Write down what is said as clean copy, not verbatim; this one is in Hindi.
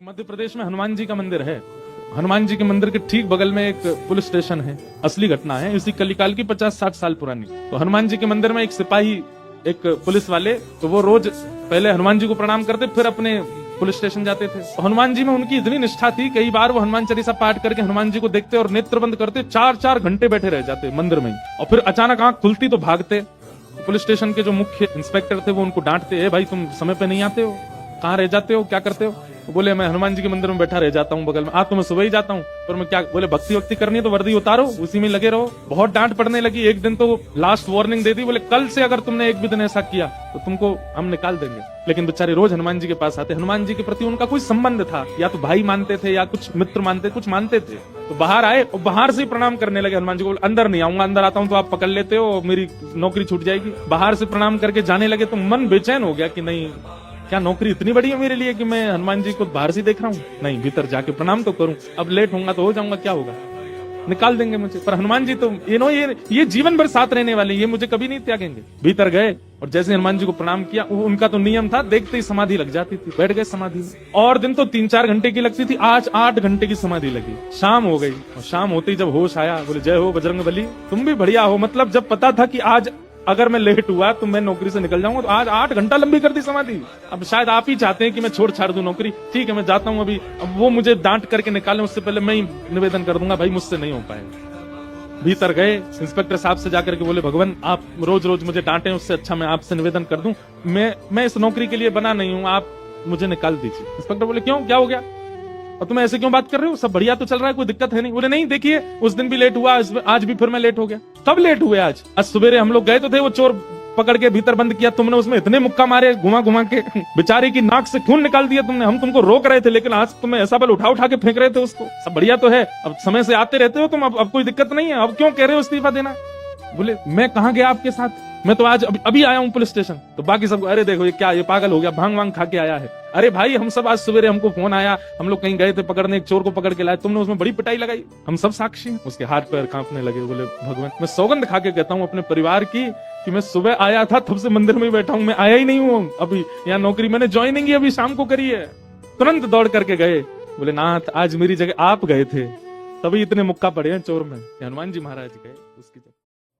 मध्य प्रदेश में हनुमान जी का मंदिर है। हनुमान जी के मंदिर के ठीक बगल में एक पुलिस स्टेशन है। असली घटना है, इसी कलिकाल की 50-60 साल पुरानी। तो हनुमान जी के मंदिर में एक सिपाही, एक पुलिस वाले, तो वो रोज पहले हनुमान जी को प्रणाम करते, फिर अपने पुलिस स्टेशन जाते थे। तो हनुमान जी में उनकी इतनी निष्ठा थी, कई बार वो हनुमान चालीसा पाठ करके हनुमान जी को देखते और नेत्र बंद करते, 4-4 घंटे बैठे रह जाते मंदिर में ही। और फिर अचानक आंख खुलती तो भागते। पुलिस स्टेशन के जो मुख्य इंस्पेक्टर थे वो उनको डांटते, ए भाई तुम समय पे नहीं आते हो, कहाँ रह जाते हो, क्या करते हो? तो बोले मैं हनुमान जी के मंदिर में बैठा रह जाता हूँ बगल में। आज तो मैं सुबह ही जाता हूँ, पर मैं क्या, बोले भक्ति वक्ति करनी है तो वर्दी उतारो, उसी में लगे रहो। बहुत डांट पड़ने लगी। एक दिन तो लास्ट वार्निंग दे दी, बोले कल से अगर तुमने एक भी दिन ऐसा किया तो तुमको हम निकाल देंगे। लेकिन बेचारे रोज हनुमान जी के पास आते। हनुमान जी के प्रति उनका कोई संबंध था, या तो भाई मानते थे या कुछ मित्र मानते, कुछ मानते थे। तो बाहर आए और बाहर से प्रणाम करने लगे हनुमान जी को। अंदर नहीं आऊंगा, अंदर आता हूँ तो आप पकड़ लेते हो, मेरी नौकरी छूट जाएगी। बाहर से प्रणाम करके जाने लगे तो मन बेचैन हो गया कि नहीं, क्या नौकरी इतनी बड़ी है मेरे लिए कि मैं हनुमान जी को बाहर से देख रहा हूँ? नहीं, भीतर जाके प्रणाम तो करूं। अब लेट होऊंगा तो हो जाऊंगा, क्या होगा, निकाल देंगे मुझे। पर हनुमान जी तो ये जीवन भर साथ रहने वाले, ये मुझे कभी नहीं त्यागेंगे। भीतर गए और जैसे हनुमान जी को प्रणाम किया, उनका तो नियम था, देखते ही समाधि लग जाती थी। बैठ गए समाधि में। और दिन तो 3-4 घंटे की लगती थी, आज 8 घंटे की समाधि लगी। शाम हो गई और शाम होते ही जब होश आया, बोले जय हो बजरंगबली, तुम भी बढ़िया हो। मतलब जब पता था कि आज अगर मैं लेट हुआ तो मैं नौकरी से निकल जाऊंगा, तो आज 8 घंटा लंबी कर दी समाधि। अब शायद आप ही चाहते हैं कि मैं छोड़ छाड़ दूं नौकरी। ठीक है, मैं जाता हूं अभी। अब वो मुझे डांट करके निकालें उससे पहले मैं ही निवेदन कर दूंगा, भाई मुझसे नहीं हो पाएगा। भीतर गए, इंस्पेक्टर साहब से जाकर के बोले, भगवान आप रोज रोज मुझे डांटे, उससे अच्छा मैं आपसे निवेदन कर दूं, मैं इस नौकरी के लिए बना नहीं हूं, आप मुझे निकाल दीजिए। इंस्पेक्टर बोले क्यों, क्या हो गया, और तुम ऐसे क्यों बात कर रहे हो, सब बढ़िया तो चल रहा है, कोई दिक्कत है नहीं? बोले नहीं, देखिए उस दिन भी लेट हुआ, आज भी फिर मैं लेट हो गया। कब लेट हुए? आज सवेरे हम लोग गए तो थे, वो चोर पकड़ के भीतर बंद किया, तुमने उसमें इतने मुक्का मारे घुमा घुमा के, बेचारे की नाक से खून निकाल दिया तुमने। हम तुमको रोक रहे थे, लेकिन आज तुम्हें ऐसा बल उठा उठा के फेंक रहे थे उसको। सब बढ़िया तो है, अब समय से आते रहते हो तुम, अब कोई दिक्कत नहीं है, अब क्यों कह रहे हो इस्तीफा देना? बोले मैं कहाँ गया आपके साथ, मैं तो आज अभी आया हूँ पुलिस स्टेशन। तो बाकी सब, अरे देखो ये क्या, ये पागल हो गया, भांग वांग खा के आया है। अरे भाई हम सब आज सवेरे, हमको फोन आया, हम लोग कहीं गए थे पकड़ने, एक चोर को पकड़ के लाए, तुमने उसमें बड़ी पिटाई लगाई, हम सब साक्षी हैं। उसके हाथ पैर कांपने लगे। बोले भगवान, मैं सौगंध खा के कहता हूँ अपने परिवार की कि मैं सुबह आया था, तब से मंदिर में ही बैठा हूँ, मैं आया ही नहीं हूँ अभी। यहाँ नौकरी मैंने ज्वाइनिंग ही अभी शाम को करी है। तुरंत दौड़ करके गए। बोले नाथ आज मेरी जगह आप गए थे, तभी इतने मुक्का पड़े हैं चोर में। हनुमान जी महाराज गए उसकी